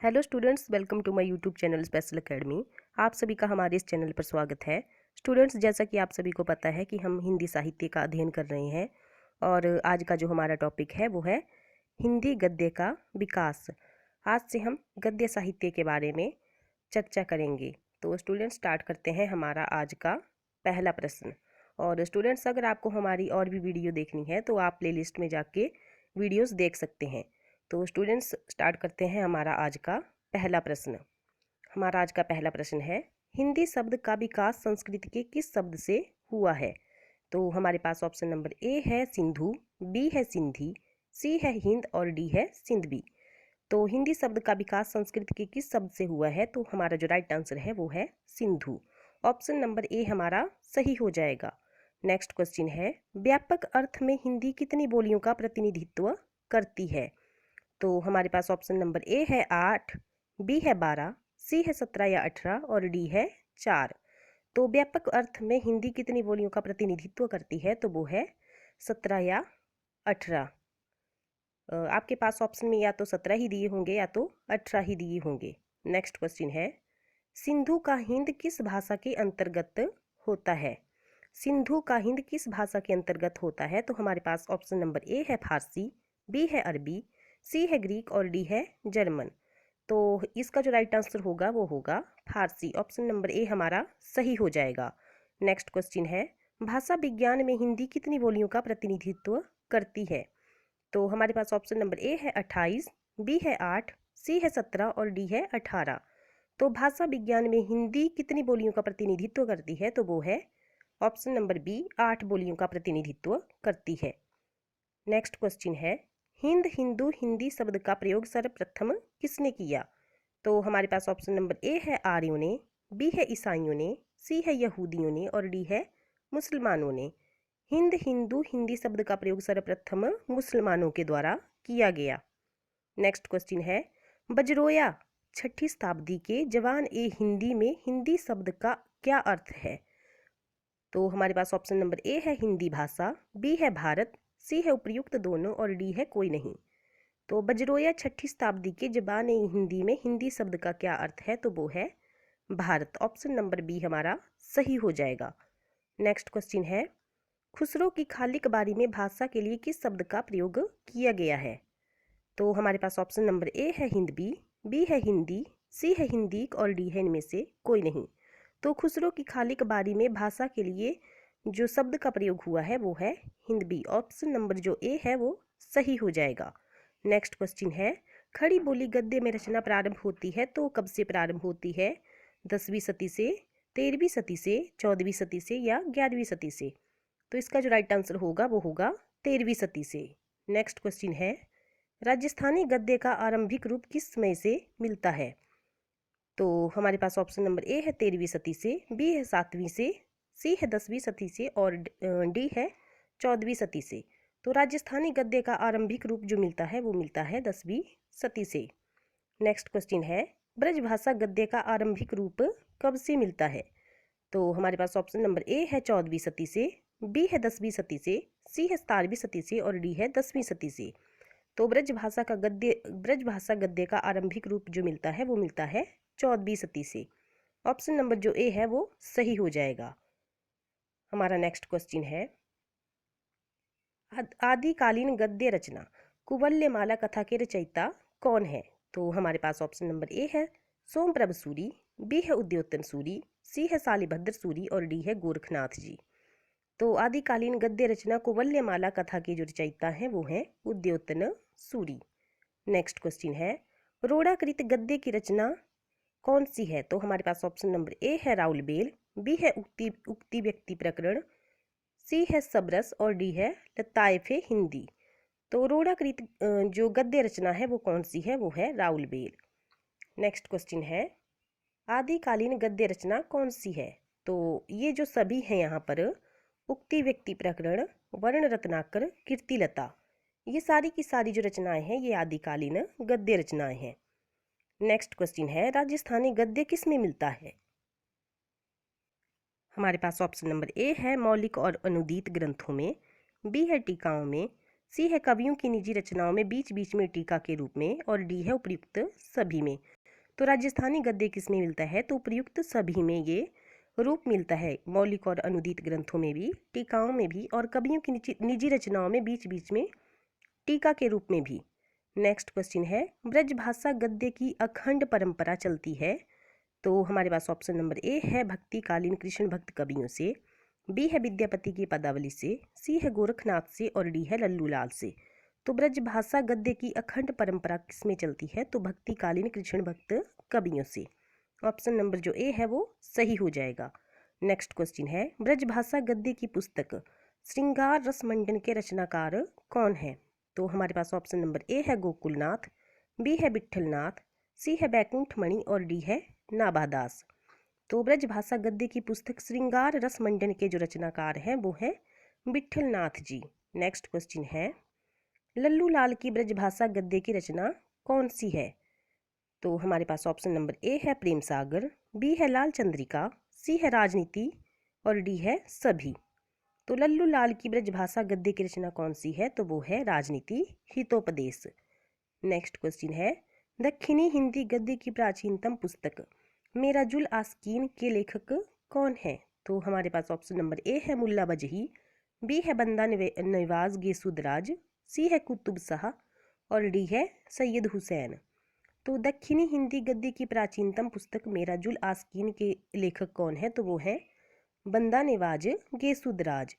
Hello students, welcome to my YouTube channel special academy. आप सभी का हमारे इस चैनल पर स्वागत है। स्टूडेंट्स, जैसा कि आप सभी को पता है कि हम हिंदी साहित्य का अध्ययन कर रहे हैं और आज का जो हमारा टॉपिक है वो है हिंदी गद्य का विकास। आज से हम गद्य साहित्य के बारे में चर्चा करेंगे। तो स्टूडेंट्स, स्टार्ट करते हैं हमारा आज का पहला प्रश्न। और स्टूडेंट्स, अगर आपको हमारी और भी वीडियो देखनी है तो आप प्लेलिस्ट में जाके वीडियोस देख सकते हैं। तो स्टूडेंट्स, स्टार्ट करते हैं हमारा आज का पहला प्रश्न। हमारा आज का पहला प्रश्न है, हिंदी शब्द का विकास संस्कृत के किस शब्द से हुआ है? तो हमारे पास ऑप्शन नंबर ए है सिंधु, बी है सिंधी, सी है हिंद और डी है सिंधवी। तो हिंदी शब्द का विकास संस्कृत के किस शब्द से हुआ है? तो हमारा जो राइट आंसर है वो है सिंधु। ऑप्शन नंबर ए हमारा सही हो जाएगा। नेक्स्ट क्वेश्चन है, व्यापक अर्थ में हिंदी कितनी बोलियों का प्रतिनिधित्व करती है? तो हमारे पास ऑप्शन नंबर ए है 8, बी है 12, सी है 17 या 18 और डी है 4। तो व्यापक अर्थ में हिंदी कितनी बोलियों का प्रतिनिधित्व करती है? तो वो है 17 या 18। आपके पास ऑप्शन में या तो 17 ही दिए होंगे या तो 18 ही दिए होंगे। नेक्स्ट क्वेश्चन है, सिंधु का हिंद किस भाषा के अंतर्गत होता है? सिंधु का हिंद किस भाषा के अंतर्गत होता है? तो हमारे पास ऑप्शन नंबर ए है फारसी, बी है अरबी, सी है ग्रीक और डी है जर्मन। तो इसका जो राइट आंसर होगा वो होगा फारसी। ऑप्शन नंबर ए हमारा सही हो जाएगा। नेक्स्ट क्वेश्चन है, भाषा विज्ञान में हिंदी कितनी बोलियों का प्रतिनिधित्व करती है? तो हमारे पास ऑप्शन नंबर ए है 28, बी है 8, सी है 17 और डी है 18। तो भाषा विज्ञान में हिंदी कितनी बोलियों का प्रतिनिधित्व करती है? तो वो है ऑप्शन नंबर बी, 8 बोलियों का प्रतिनिधित्व करती है। नेक्स्ट क्वेश्चन है, हिंद हिंदू हिंदी शब्द का प्रयोग सर्वप्रथम किसने किया? तो हमारे पास ऑप्शन नंबर ए है आर्यों ने, बी है ईसाइयों ने, सी है यहूदियों ने और डी है मुसलमानों ने। हिंद हिंदू हिंदी शब्द का प्रयोग सर्वप्रथम मुसलमानों के द्वारा किया गया। नेक्स्ट क्वेश्चन है, बजरोया 6ठी शताब्दी के जवान ए हिंदी में हिंदी शब्द का क्या अर्थ है? तो हमारे पास ऑप्शन नंबर ए है हिंदी भाषा, बी है भारत, सी है उपयुक्त दोनों और डी है कोई नहीं। तो बजरोया 6ठी शताब्दी के जबान ए हिंदी में हिंदी शब्द का क्या अर्थ है? तो वो है भारत। ऑप्शन नंबर बी हमारा सही हो जाएगा। नेक्स्ट क्वेश्चन है, खुसरो की खालिक बारी में भाषा के लिए किस शब्द का प्रयोग किया गया है? तो हमारे पास ऑप्शन नंबर ए है हिंदवी, बी है हिंदी, सी है हिंदी और डी है इनमें से कोई नहीं। तो खुसरो की खालिक बारी में भाषा के लिए जो शब्द का प्रयोग हुआ है वो है हिंदवी। ऑप्शन नंबर जो ए है वो सही हो जाएगा। नेक्स्ट क्वेश्चन है, खड़ी बोली गद्य में रचना प्रारंभ होती है तो कब से प्रारंभ होती है? 10वीं सदी से, 13वीं सदी से, 14वीं सदी से या 11वीं सदी से? तो इसका जो राइट आंसर होगा वो होगा 13वीं सदी से। नेक्स्ट क्वेश्चन है, राजस्थानी गद्य का आरंभिक रूप किस समय से मिलता है? तो हमारे पास ऑप्शन नंबर ए है 13वीं सदी से, बी है 7वीं से, सी है 10वीं सदी से और डी है 14वीं सदी से। तो राजस्थानी गद्य का आरंभिक रूप जो मिलता है वो मिलता है 10वीं सदी से। नेक्स्ट क्वेश्चन है, ब्रजभाषा गद्य का आरंभिक रूप कब से मिलता है? तो हमारे पास ऑप्शन नंबर ए है 14वीं सदी से, बी है 10वीं सदी से, सी है 17वीं सदी से और डी है 10वीं सदी से। तो ब्रजभाषा गद्य का आरंभिक रूप जो मिलता है वो मिलता है 14वीं सदी से। ऑप्शन नंबर जो ए है वो सही हो जाएगा। हमारा नेक्स्ट क्वेश्चन है, आदिकालीन गद्य रचना कुवल्यमाला कथा के रचयिता कौन है? तो हमारे पास ऑप्शन नंबर ए है सोमप्रभ सूरी, बी है उद्योतन सूरी, सी है शालिभद्र सूरी और डी है गोरखनाथ जी। तो आदिकालीन गद्य रचना कुवल्यमाला कथा के जो रचयिता हैं वो हैं उद्योतन सूरी। नेक्स्ट क्वेश्चन है, रोड़ाकृत गद्य की रचना कौन सी है? तो हमारे पास ऑप्शन नंबर ए है राउल बेल, बी है उक्ति व्यक्ति प्रकरण, सी है सबरस और डी है लताइफे हिंदी। तो रोड़ाकृत जो गद्य रचना है वो कौन सी है? वो है राउल बेल। नेक्स्ट क्वेश्चन है, आदिकालीन गद्य रचना कौन सी है? तो ये जो सभी हैं यहाँ पर, उक्ति व्यक्ति प्रकरण, वर्ण रत्नाकर, कीर्तिलता, ये सारी की सारी जो रचनाएं हैं ये आदिकालीन गद्य रचनाएं हैं। नेक्स्ट क्वेश्चन है, राजस्थानी गद्य किस में मिलता है? हमारे पास ऑप्शन नंबर ए है मौलिक और अनुदित ग्रंथों में, बी है टीकाओं में, सी है कवियों की निजी रचनाओं में बीच बीच में टीका के रूप में, और डी है उपयुक्त सभी में। तो राजस्थानी गद्य किस में मिलता है, तो उपयुक्त सभी में ये रूप मिलता है, मौलिक और अनुदित ग्रंथों में भी, टीकाओं में भी, और कवियों की निजी रचनाओं में बीच बीच में टीका के रूप में भी। नेक्स्ट क्वेश्चन है, ब्रजभाषा गद्य की अखंड परंपरा चलती है। तो हमारे पास ऑप्शन नंबर ए है भक्तिकालीन कृष्ण भक्त कवियों से, बी है विद्यापति की पदावली से, सी है गोरखनाथ से, और डी है लल्लू लाल से। तो ब्रजभाषा गद्य की अखंड परंपरा किसमें चलती है, तो भक्तिकालीन कृष्ण भक्त कवियों से। ऑप्शन नंबर जो ए है वो सही हो जाएगा। नेक्स्ट क्वेश्चन है, ब्रजभाषा गद्य की पुस्तक श्रृंगार रस मंडन के रचनाकार कौन है। तो हमारे पास ऑप्शन नंबर ए है गोकुलनाथ, बी है विट्ठलनाथ, सी है बैकुंठ मणि, और डी है नाभादास। तो ब्रजभाषा गद्य की पुस्तक श्रृंगार रस मंडन के जो रचनाकार हैं वो है विट्ठलनाथ जी। नेक्स्ट क्वेश्चन है, लल्लू लाल की ब्रजभाषा गद्य की रचना कौन सी है। तो हमारे पास ऑप्शन नंबर ए है प्रेम सागर, बी है लाल चंद्रिका, सी है राजनीति, और डी है सभी। तो लल्लू लाल की ब्रजभाषा गद्य की रचना कौन सी है, तो वो है राजनीति हितोपदेश। नेक्स्ट क्वेश्चन है, दक्षिणी हिंदी गद्य की प्राचीनतम पुस्तक मेरा जुल आस्कीन के लेखक कौन है। तो हमारे पास ऑप्शन नंबर ए है मुल्ला बजही, बी है बंदा नवाज गेसुदराज, सी है कुतुब शाह, और डी है सैयद हुसैन। तो दक्षिणी हिंदी गद्य की प्राचीनतम पुस्तक मेरा जुल आस्कीन के लेखक कौन है, तो वो है बंदा नवाज गेसुदराज।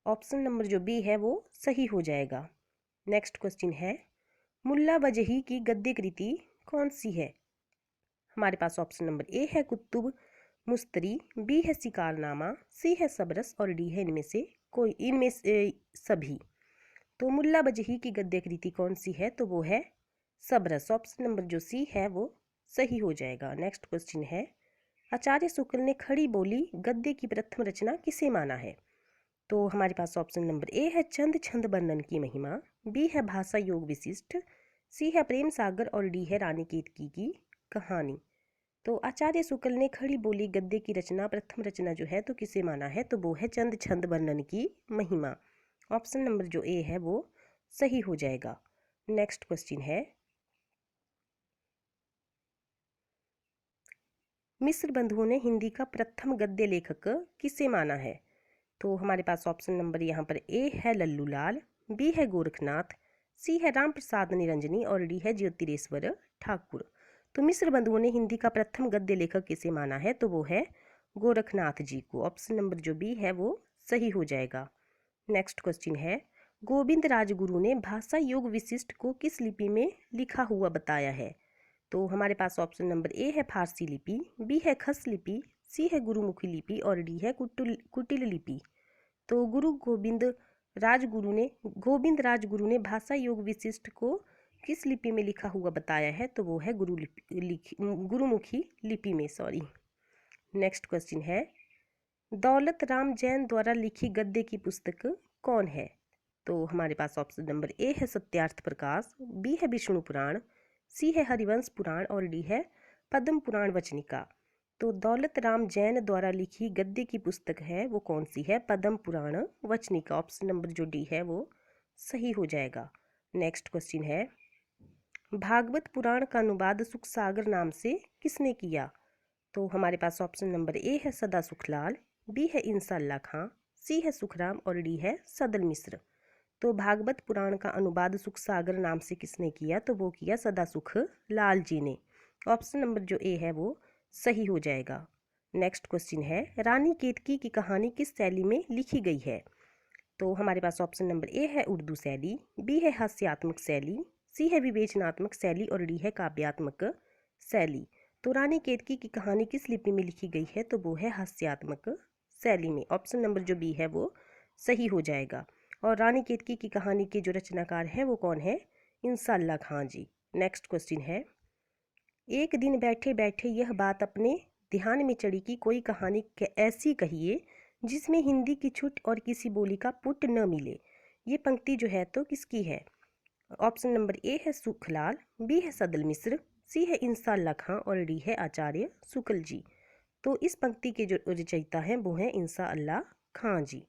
ऑप्शन नंबर जो बी है वो सही हो जाएगा। नेक्स्ट क्वेश्चन है, मुल्ला बजही की गद्य कृति कौन सी है। हमारे पास ऑप्शन नंबर ए है कुतुब मुस्तरी, बी है शिकारनामा, सी है सबरस, और डी है इनमें से सभी। तो मुल्ला बजही की गद्य कृति कौन सी है, तो वो है सबरस। ऑप्शन नंबर जो सी है वो सही हो जाएगा। नेक्स्ट क्वेश्चन है, आचार्य शुक्ल ने खड़ी बोली गद्य की प्रथम रचना किसे माना है। तो हमारे पास ऑप्शन नंबर ए है चंद छंद वर्णन की महिमा, बी है भाषा योग विशिष्ट, सी है प्रेम सागर, और डी है रानी केतकी की कहानी। तो आचार्य शुक्ल ने खड़ी बोली गद्य की रचना प्रथम रचना जो है तो किसे माना है, तो वो है चंद छंद वर्णन की महिमा। ऑप्शन नंबर जो ए है वो सही हो जाएगा। नेक्स्ट क्वेश्चन है, मिस्र बंधुओं ने हिंदी का प्रथम गद्य लेखक किसे माना है। तो हमारे पास ऑप्शन नंबर यहाँ पर ए है लल्लू लाल, बी है गोरखनाथ, सी है राम प्रसाद निरंजनी, और डी है ज्योतिरेश्वर ठाकुर। तो मिस्र बंधुओं ने हिंदी का प्रथम गद्य लेखक किसे माना है, तो वो है गोरखनाथ जी को। ऑप्शन नंबर जो बी है वो सही हो जाएगा। नेक्स्ट क्वेश्चन है, गोविंद राजगुरु ने भाषा योग विशिष्ट को किस लिपि में लिखा हुआ बताया है। तो हमारे पास ऑप्शन नंबर ए है फारसी लिपि, बी है खस लिपि, सी है गुरुमुखी लिपि, और डी है कुटिल लिपि। तो गोविंद राजगुरु ने भाषा योग विशिष्ट को किस लिपि में लिखा हुआ बताया है, तो वो है गुरुमुखी लिपि में, सॉरी। नेक्स्ट क्वेश्चन है, दौलत राम जैन द्वारा लिखी गद्य की पुस्तक कौन है। तो हमारे पास ऑप्शन नंबर ए है सत्यार्थ प्रकाश, बी है विष्णु पुराण, सी है हरिवंश पुराण, और डी है पद्म पुराण वचनिका। तो दौलत राम जैन द्वारा लिखी गद्य की पुस्तक है वो कौन सी है, पद्म पुराण वचनिका। ऑप्शन नंबर जो डी है वो सही हो जाएगा। नेक्स्ट क्वेश्चन है, भागवत पुराण का अनुवाद सुखसागर नाम से किसने किया। तो हमारे पास ऑप्शन नंबर ए है सदा सुखलाल, बी है इंसा अल्लाह खां, सी है सुखराम, और डी है सदल मिश्र। तो भागवत पुराण का अनुवाद सुखसागर नाम से किसने किया, तो वो किया सदा सुख लाल जी ने। ऑप्शन नंबर जो ए है वो सही हो जाएगा। नेक्स्ट क्वेश्चन है, रानी केतकी की कहानी किस शैली में लिखी गई है। तो हमारे पास ऑप्शन नंबर ए है उर्दू शैली, बी है हास्यात्मक शैली, सी है विवेचनात्मक शैली, और डी है काव्यात्मक शैली। तो रानी केतकी की कहानी किस लिपि में लिखी गई है, तो वो है हास्यात्मक शैली में। ऑप्शन नंबर जो बी है वो सही हो जाएगा। और रानी केतकी की कहानी के जो रचनाकार हैं वो कौन है, इंसा अल्लाह खां जी। नेक्स्ट क्वेश्चन है, एक दिन बैठे बैठे यह बात अपने ध्यान में चढ़ी कि कोई कहानी ऐसी कहिए जिसमें हिंदी की छुट और किसी बोली का पुट न मिले। ये पंक्ति जो है तो किसकी है। ऑप्शन नंबर ए है सुखलाल, बी है सदल मिश्र, सी है इंसा अल्लाह खां, और डी है आचार्य शुक्ल जी। तो इस पंक्ति के जो रचयिता हैं वो हैं इंसा अल्लाह खां जी।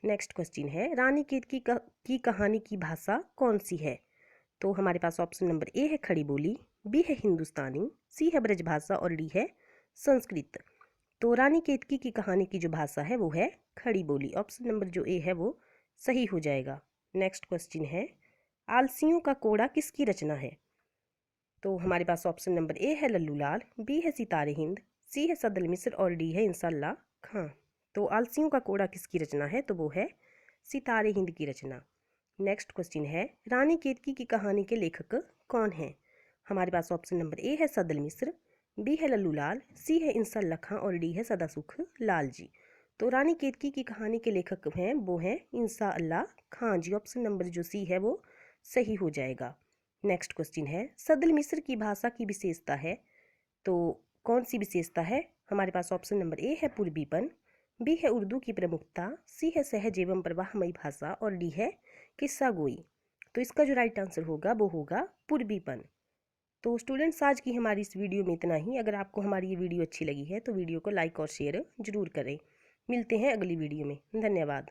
नेक्स्ट क्वेश्चन है, रानी केतकी की कहानी की भाषा कौन सी है? तो हमारे पास ऑप्शन नंबर ए है खड़ी बोली, बी है हिंदुस्तानी, सी है ब्रजभाषा और डी है संस्कृत। तो रानी केतकी की कहानी की जो भाषा है वो है खड़ी बोली। ऑप्शन नंबर जो ए है वो सही हो जाएगा। नेक्स्ट क्वेश्चन है, आलसियों का कोड़ा किसकी रचना है? तो हमारे पास ऑप्शन नंबर ए है लल्लू लाल, बी है सितारे हिंद, सी है सदल मिस्र और डी है इंसाल्लाह खां। तो आलसियों का कोड़ा किसकी रचना है? तो वो है सितारे हिंद की रचना। नेक्स्ट क्वेश्चन है, रानी केतकी की कहानी के लेखक कौन हैं? हमारे पास ऑप्शन नंबर ए है सदल मिस्र, बी है लल्लू लाल, सी है इंसाल्लाह खां और डी है सदासुख लाल जी। तो रानी केतकी की कहानी के लेखक हैं वो हैं इंसाल्लाह खां जी। ऑप्शन नंबर जो सी है वो सही हो जाएगा। नेक्स्ट क्वेश्चन है, सदल मिस्र की भाषा की विशेषता है, तो कौन सी विशेषता है? हमारे पास ऑप्शन नंबर ए है पूर्वीपन, बी है उर्दू की प्रमुखता, सी है सहज एवं प्रवाहमयी भाषा और डी है किस्सा गोई। तो इसका जो राइट आंसर होगा वो होगा पूर्वीपन। तो स्टूडेंट्स, आज की हमारी इस वीडियो में इतना ही। अगर आपको हमारी ये वीडियो अच्छी लगी है तो वीडियो को लाइक और शेयर जरूर करें। मिलते हैं अगली वीडियो में। धन्यवाद।